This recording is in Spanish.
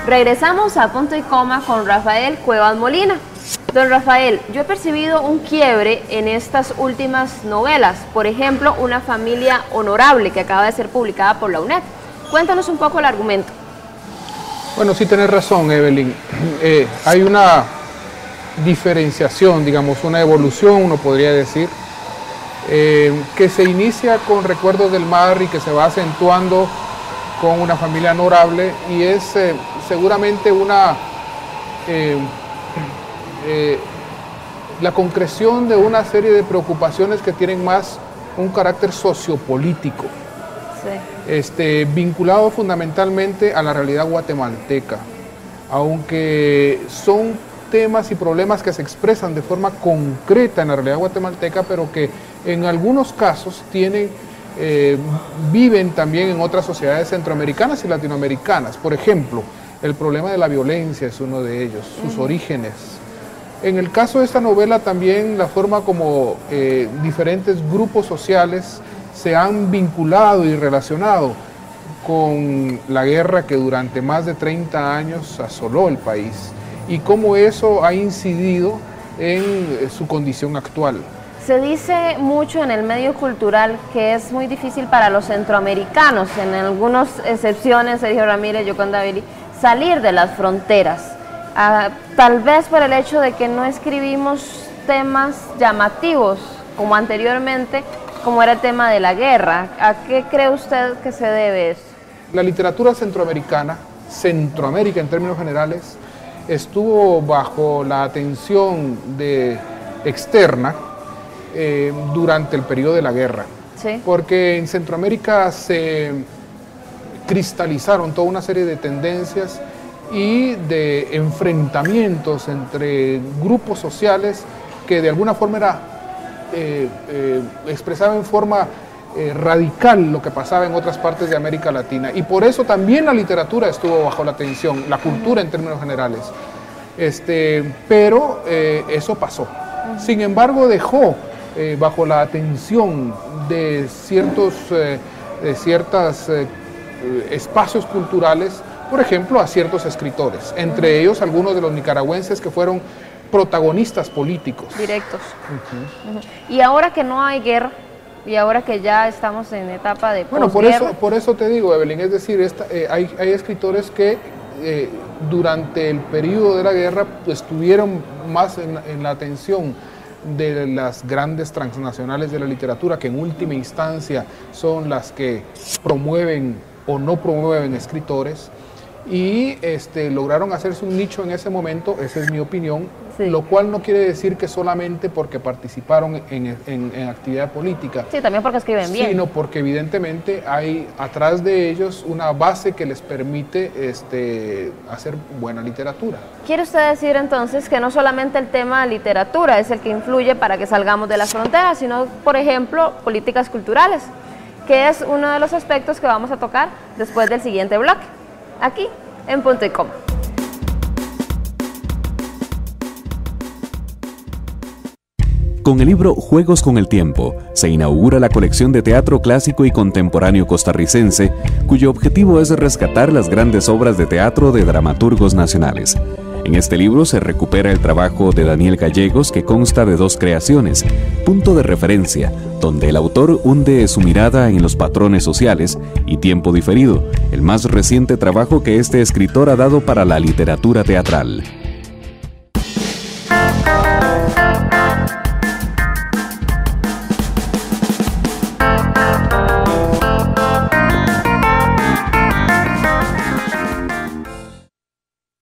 Regresamos a Punto y Coma con Rafael Cuevas Molina. Don Rafael, yo he percibido un quiebre en estas últimas novelas, por ejemplo, Una familia honorable, que acaba de ser publicada por la UNED. Cuéntanos un poco el argumento. Bueno, sí tenés razón, Evelyn. Hay una diferenciación, digamos, una evolución, uno podría decir, que se inicia con Recuerdos del Mar y que se va acentuando con Una familia honorable, y es seguramente la concreción de una serie de preocupaciones que tienen más un carácter sociopolítico, sí, vinculado fundamentalmente a la realidad guatemalteca, aunque son temas y problemas que se expresan de forma concreta en la realidad guatemalteca, pero que en algunos casos viven también en otras sociedades centroamericanas y latinoamericanas. Por ejemplo, el problema de la violencia es uno de ellos, sus orígenes. En el caso de esta novela también la forma como diferentes grupos sociales se han vinculado y relacionado con la guerra que durante más de 30 años asoló el país y cómo eso ha incidido en su condición actual. Se dice mucho en el medio cultural que es muy difícil para los centroamericanos, en algunas excepciones, Sergio Ramírez, Yoconda Belli, salir de las fronteras. Tal vez por el hecho de que no escribimos temas llamativos como anteriormente, como era el tema de la guerra. ¿A qué cree usted que se debe eso? La literatura centroamericana, Centroamérica en términos generales, estuvo bajo la atención externa durante el periodo de la guerra, ¿sí? Porque en Centroamérica se cristalizaron toda una serie de tendencias y de enfrentamientos entre grupos sociales que de alguna forma expresaban en forma radical lo que pasaba en otras partes de América Latina, y por eso también la literatura estuvo bajo la atención, la cultura en términos generales, pero eso pasó. Sin embargo, dejó bajo la atención de ciertos espacios culturales, por ejemplo, a ciertos escritores, entre ellos algunos de los nicaragüenses que fueron protagonistas políticos. Directos. Y ahora que no hay guerra, y ahora que ya estamos en etapa de posguerra. Bueno, por eso te digo, Evelyn, es decir, hay escritores que durante el periodo de la guerra pues, estuvieron más en la atención de las grandes transnacionales de la literatura, que en última instancia son las que promueven o no promueven escritores, y lograron hacerse un nicho en ese momento, esa es mi opinión, sí. Lo cual no quiere decir que solamente porque participaron en actividad política. Sí, también porque escriben bien. Sino porque evidentemente hay atrás de ellos una base que les permite hacer buena literatura. ¿Quiere usted decir entonces que no solamente el tema literatura es el que influye para que salgamos de las fronteras, sino, por ejemplo, políticas culturales, que es uno de los aspectos que vamos a tocar después del siguiente bloque, aquí en Punto y Coma? Con el libro Juegos con el Tiempo, se inaugura la colección de teatro clásico y contemporáneo costarricense, cuyo objetivo es rescatar las grandes obras de teatro de dramaturgos nacionales. En este libro se recupera el trabajo de Daniel Gallegos, que consta de 2 creaciones: Punto de Referencia, donde el autor hunde su mirada en los patrones sociales, y Tiempo Diferido, el más reciente trabajo que este escritor ha dado para la literatura teatral.